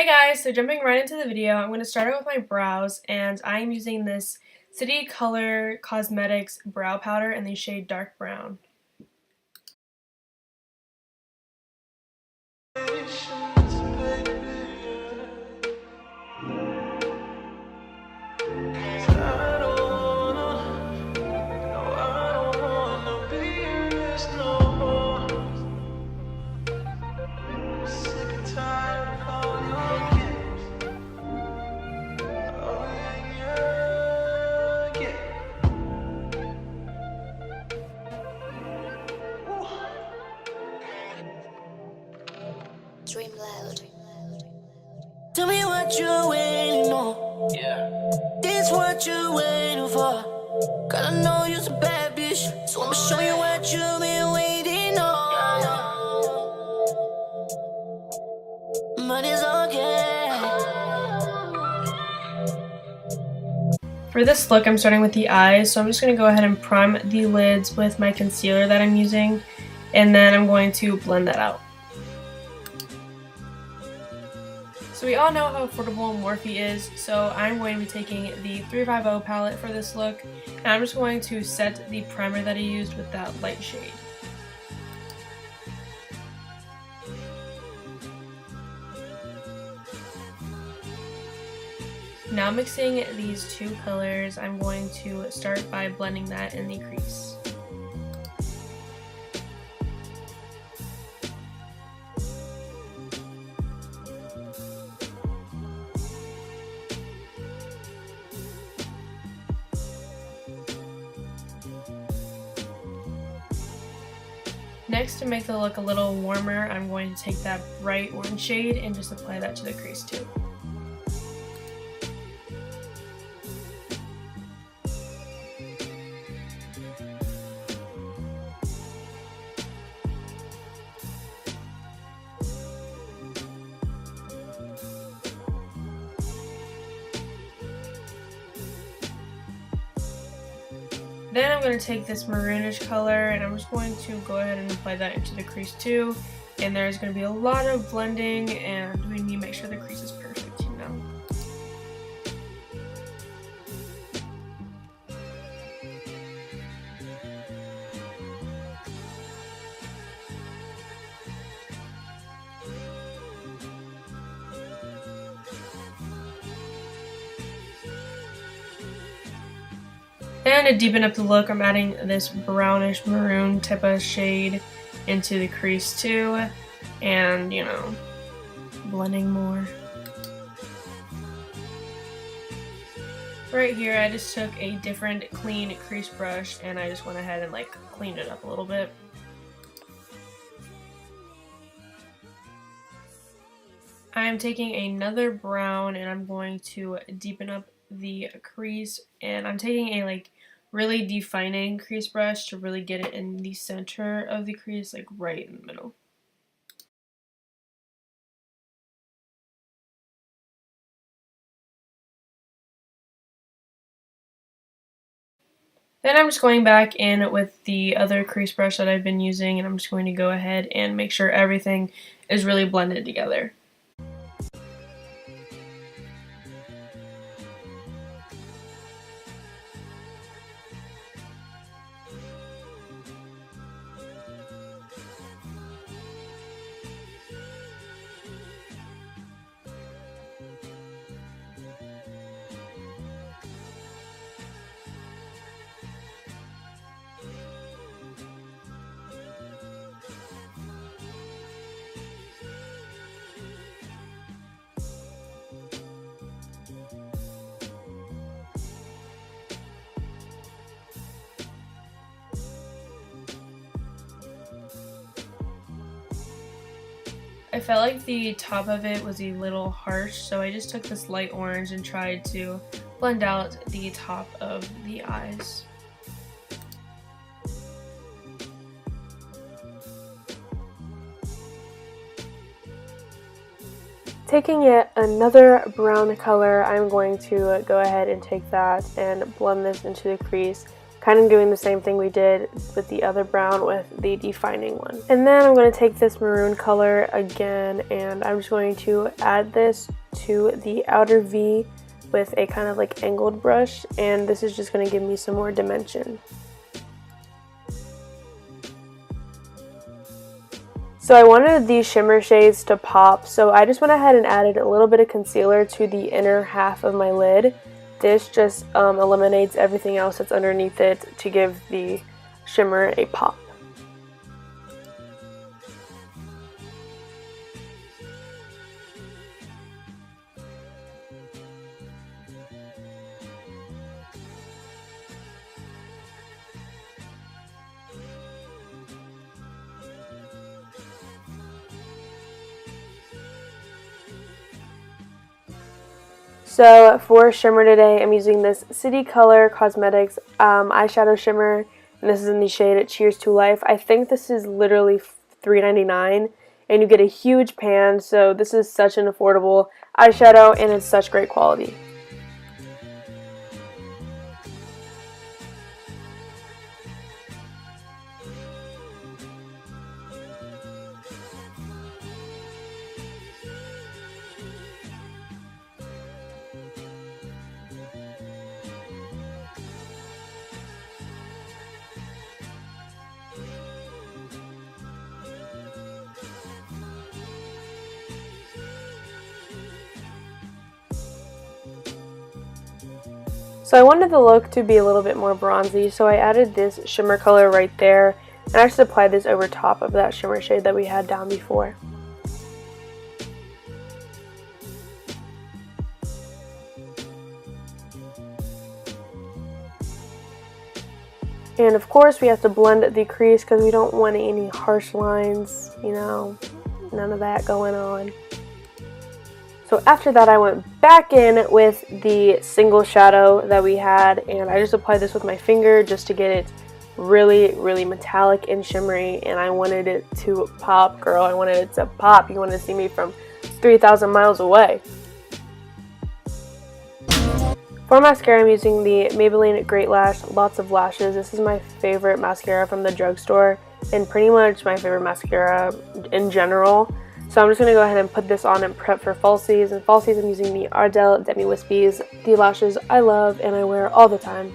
Hey guys, so jumping right into the video, I'm going to start out with my brows, and I'm using this City Color Cosmetics brow powder in the shade Dark Brown. Dream loud. Tell me what you're waiting on. Yeah. This what you're waiting for. Girl, I know you're a bad bitch, so I'ma show you what you've been waiting on. Money's okay. For this look, I'm starting with the eyes, so I'm just going to go ahead and prime the lids with my concealer that I'm using, and then I'm going to blend that out. So we all know how affordable Morphe is, so I'm going to be taking the 350 palette for this look, and I'm just going to set the primer that I used with that light shade. Now mixing these two colors, I'm going to start by blending that in the crease. Next, to make the look a little warmer, I'm going to take that bright orange shade and just apply that to the crease too. Then I'm going to take this maroonish color and I'm just going to go ahead and apply that into the crease too. And there's going to be a lot of blending, and we need to make sure the crease is perfect, you know. And to deepen up the look, I'm adding this brownish maroon type of shade into the crease too, and you know, blending more. Right here, I just took a different clean crease brush and I just went ahead and like cleaned it up a little bit. I'm taking another brown and I'm going to deepen up the crease, and I'm taking a like really defining crease brush to really get it in the center of the crease, like right in the middle. Then I'm just going back in with the other crease brush that I've been using, and I'm just going to go ahead and make sure everything is really blended together. I felt like the top of it was a little harsh, so I just took this light orange and tried to blend out the top of the eyes. Taking yet another brown color, I'm going to go ahead and take that and blend this into the crease, kind of doing the same thing we did with the other brown with the defining one. And then I'm going to take this maroon color again, and I'm just going to add this to the outer V with a kind of like angled brush, and this is just going to give me some more dimension. So I wanted these shimmer shades to pop, so I just went ahead and added a little bit of concealer to the inner half of my lid. This just eliminates everything else that's underneath it to give the shimmer a pop. So for shimmer today, I'm using this City Color Cosmetics eyeshadow shimmer, and this is in the shade Cheers to Life. I think this is literally $3.99, and you get a huge pan, so this is such an affordable eyeshadow, and it's such great quality. So I wanted the look to be a little bit more bronzy, so I added this shimmer color right there, and I just applied this over top of that shimmer shade that we had down before. And of course we have to blend the crease because we don't want any harsh lines, you know, none of that going on. So after that I went back in with the single shadow that we had, and I just applied this with my finger just to get it really metallic and shimmery, and I wanted it to pop, girl. I wanted it to pop. You want to see me from 3,000 miles away. For mascara, I'm using the Maybelline Great Lash Lots of Lashes. This is my favorite mascara from the drugstore, and pretty much my favorite mascara in general. So I'm just going to go ahead and put this on and prep for falsies. And falsies, I'm using the Ardell Demi Wispies, the lashes I love and I wear all the time.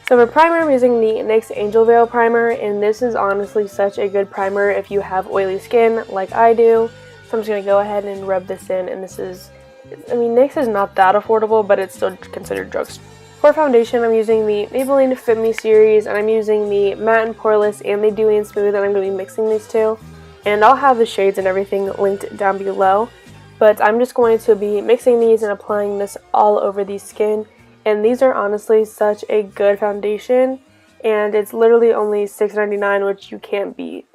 So for primer, I'm using the NYX Angel Veil Primer, and this is honestly such a good primer if you have oily skin like I do. So I'm just going to go ahead and rub this in, and this is, I mean, NYX is not that affordable, but it's still considered drugstore. For foundation, I'm using the Maybelline Fit Me series, and I'm using the Matte and Poreless and the Dewy and Smooth, and I'm going to be mixing these two. And I'll have the shades and everything linked down below, but I'm just going to be mixing these and applying this all over the skin. And these are honestly such a good foundation, and it's literally only $6.99, which you can't beat.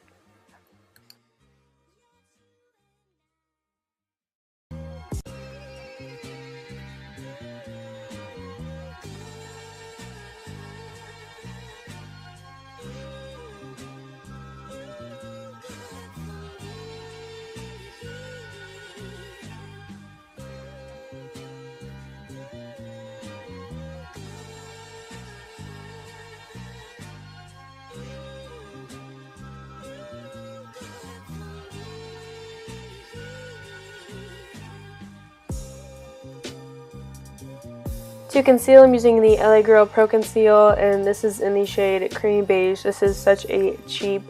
To conceal, I'm using the LA Girl Pro Conceal, and this is in the shade Creamy Beige. This is such a cheap,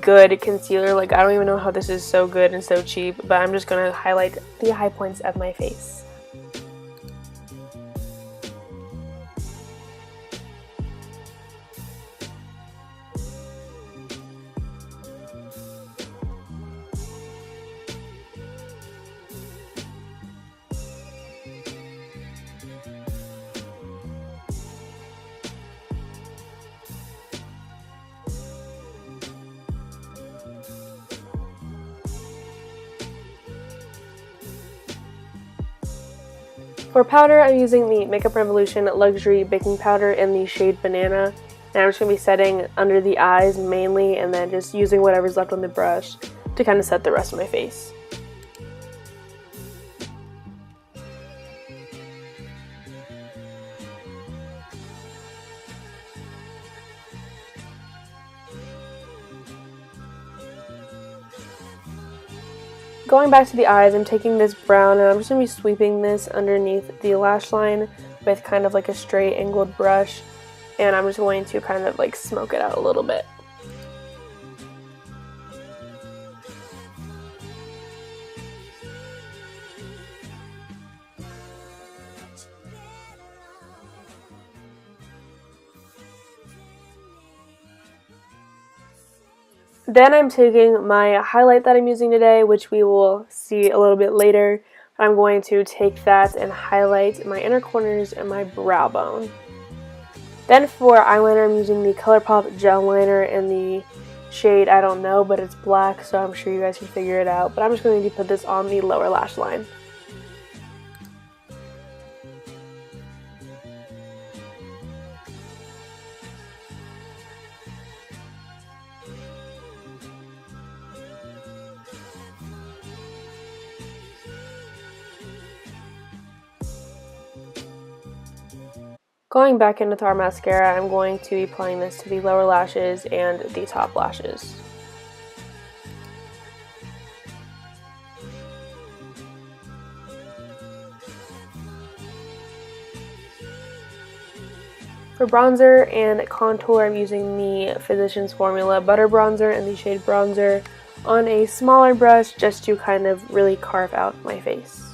good concealer. Like, I don't even know how this is so good and so cheap, but I'm just going to highlight the high points of my face. For powder, I'm using the Makeup Revolution Luxury Baking Powder in the shade Banana, and I'm just going to be setting under the eyes mainly, and then just using whatever's left on the brush to kind of set the rest of my face. Going back to the eyes, I'm taking this brown and I'm just going to be sweeping this underneath the lash line with kind of like a straight angled brush, and I'm just going to kind of like smoke it out a little bit. Then I'm taking my highlight that I'm using today, which we will see a little bit later. I'm going to take that and highlight my inner corners and my brow bone. Then for eyeliner, I'm using the ColourPop gel liner in the shade I don't know, but it's black, so I'm sure you guys can figure it out. But I'm just going to put this on the lower lash line. Going back in with our mascara, I'm going to be applying this to the lower lashes and the top lashes. For bronzer and contour, I'm using the Physicians Formula Butter Bronzer in the shade Bronzer on a smaller brush just to kind of really carve out my face.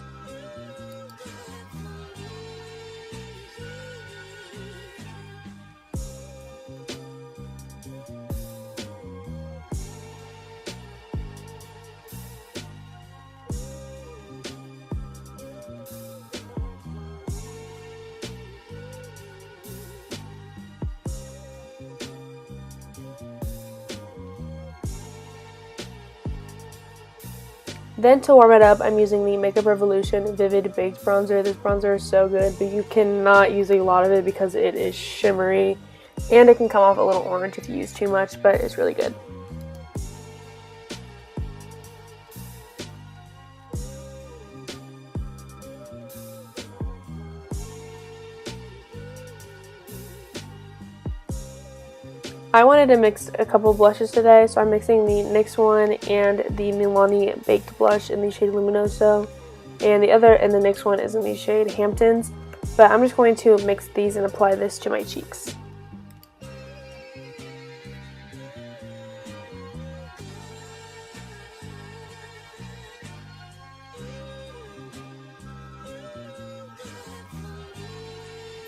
Then to warm it up, I'm using the Makeup Revolution Vivid Baked Bronzer. This bronzer is so good, but you cannot use a lot of it because it is shimmery and it can come off a little orange if you use too much, but it's really good. I wanted to mix a couple of blushes today, so I'm mixing the NYX one and the Milani Baked Blush in the shade Luminoso, and the NYX one is in the shade Hamptons, but I'm just going to mix these and apply this to my cheeks.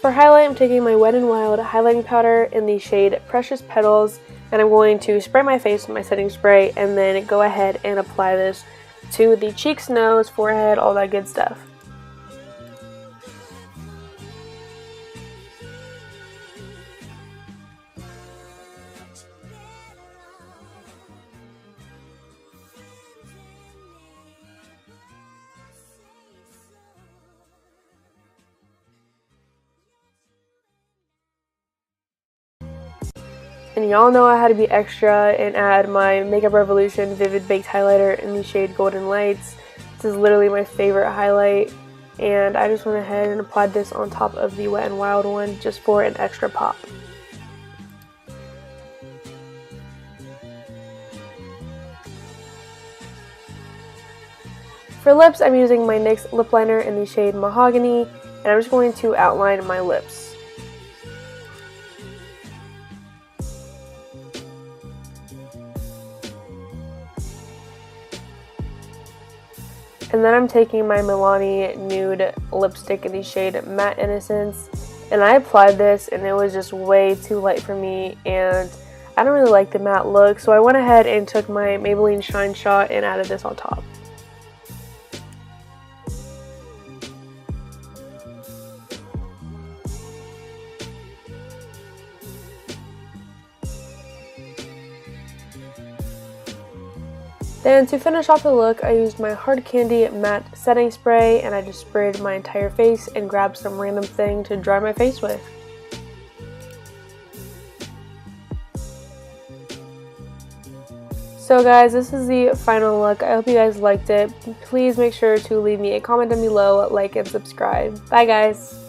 For highlight, I'm taking my Wet n Wild highlighting powder in the shade Precious Petals, and I'm going to spray my face with my setting spray and then go ahead and apply this to the cheeks, nose, forehead, all that good stuff. And y'all know I had to be extra and add my Makeup Revolution Vivid Baked Highlighter in the shade Golden Lights. This is literally my favorite highlight, and I just went ahead and applied this on top of the Wet n Wild one just for an extra pop. For lips, I'm using my NYX lip liner in the shade Mahogany, and I'm just going to outline my lips. And then I'm taking my Milani nude lipstick in the shade Matte Innocence, and I applied this and it was just way too light for me, and I don't really like the matte look, so I went ahead and took my Maybelline Shine Shot and added this on top. Then to finish off the look, I used my Hard Candy Matte Setting Spray, and I just sprayed my entire face and grabbed some random thing to dry my face with. So guys, this is the final look. I hope you guys liked it. Please make sure to leave me a comment down below, like, and subscribe. Bye guys!